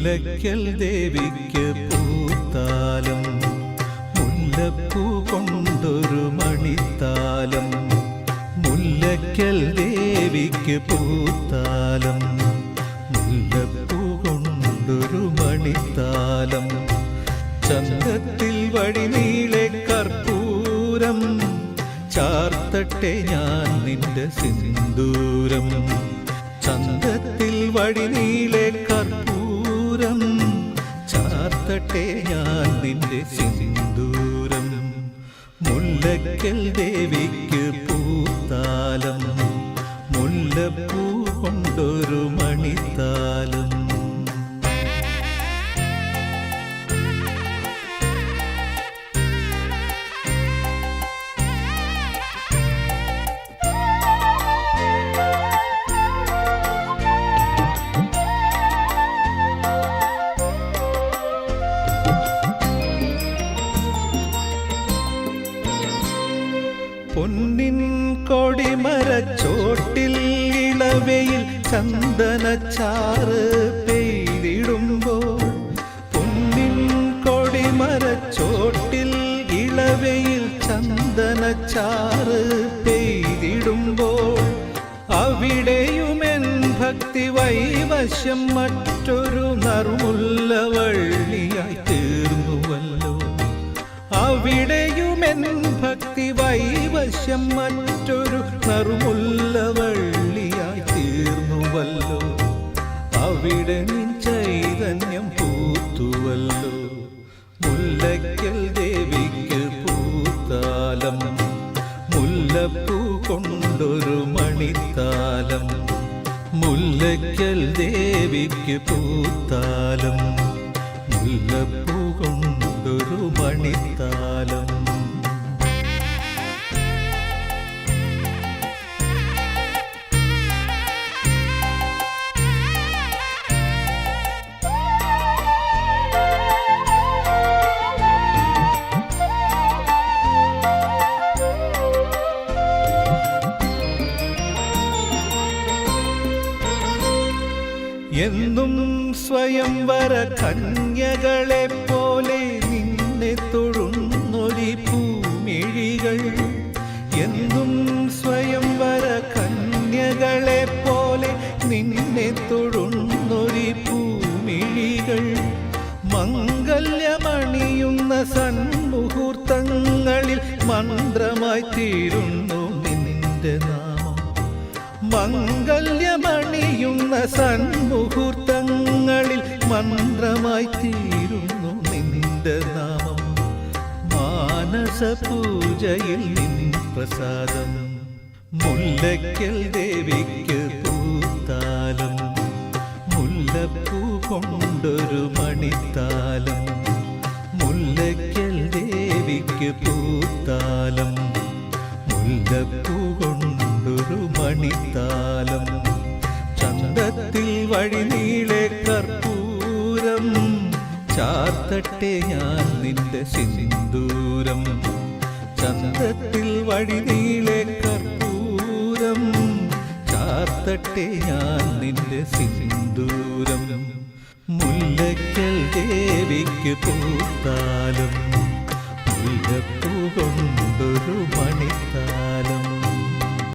മുല്ലയ്ക്കൽ ദേവിക്ക് പൂത്താലം, മുല്ലപ്പൂ കൊണ്ടൊരു മണിത്താലം. മുല്ലയ്ക്കൽ ദേവിക്ക് പൂത്താലം, മുല്ലപ്പൂ കൊണ്ടൊരു മണിത്താലം. ചന്തത്തിൽ വഴിനീളെ കർപ്പൂരം ചാർത്തട്ടെ ഞാൻ നിന്റെ സിന്ദൂരം. ചന്തത്തിൽ വഴിനീളെ കർപ്പൂരം ചാർത്തട്ടെ ഞാൻ നിന്റെ സിന്ദൂരം. മുല്ലയ്ക്കൽ ദേവിക്ക് പൂത്താലം, മുല്ലപ്പൂ കൊണ്ടൊരു മണിത്താലം. പൊന്നിൻ കൊടിമരച്ചോട്ടിൽ ഇളവയിൽ ചന്ദനച്ചാറ് പെയ്തിടുമ്പോൾ, പൊന്നിൻ കൊടിമരച്ചോട്ടിൽ ഇളവയിൽ ചന്ദനച്ചാറ് പെയ്തിടുമ്പോൾ, അവിടെയുമെൻ ഭക്തി വൈവശ്യം മറ്റൊരു നറുമുല്ലവള്ളിയായി തീർന്നുവല്ലോ. അവിടെയുമെൻ ഭക്തി വൈവശ്യം മറ്റൊരു നറുമുല്ലവള്ളിയായി തീർന്നുവല്ലോ. അവിടെ നിൻ ചൈതന്യം പൂത്തുവല്ലോ. മുല്ലയ്ക്കൽ ദേവിക്ക് പൂത്താലം, മുല്ലപ്പൂ കൊണ്ടൊരു മണിത്താലം. മുല്ലയ്ക്കൽ ദേവിക്ക് പൂത്താലം, മുല്ലപ്പൂ കൊണ്ടൊരു മണിത്താലം. എന്നും സ്വയംവര കന്യകളെ പോലെ നിന്നെ തൊഴുന്നൊരി പൂമിഴികൾ. എന്നും സ്വയംവര കന്യകളെ പോലെ നിന്നെ തൊഴുന്നൊരി പൂമിഴികൾ. മംഗല്യമണിയുന്ന സന്മുഹൂർത്തങ്ങളിൽ മന്ത്രമായി തീരുന്നു നിന്റെ നാമം. മംഗല്യമണിയുന്ന സന്മുഹൂർത്തങ്ങളിൽ മന്ത്രമായി തീരുന്നു നിന്റെ നാമം. മാനസപൂജയിൽ നിൻ പ്രസാദം. മുല്ലയ്ക്കൽ ദേവിക്ക് പൂത്താലം, മുല്ലപ്പൂ കൊണ്ടൊരു മണിത്താലം. മുല്ലയ്ക്കൽ ദേവിക്ക് പൂത്താലം, മുല്ലപ്പൂ കൊണ്ടൊരു മണിത്താലം. ചന്തത്തിൽ വഴിനീളെ കർപ്പൂരം ചാർത്തട്ടെ ഞാൻ നിന്റെ സിന്ദൂരം. ചന്തത്തിൽ വഴിനീളെ കർപ്പൂരം ചാർത്തട്ടെ ഞാൻ നിന്റെ സിന്ദൂരം. മുല്ലയ്ക്കൽ ദേവിക്ക് പൂത്താലം, മുല്ലപ്പൂ കൊണ്ടൊരു മണിത്താലം.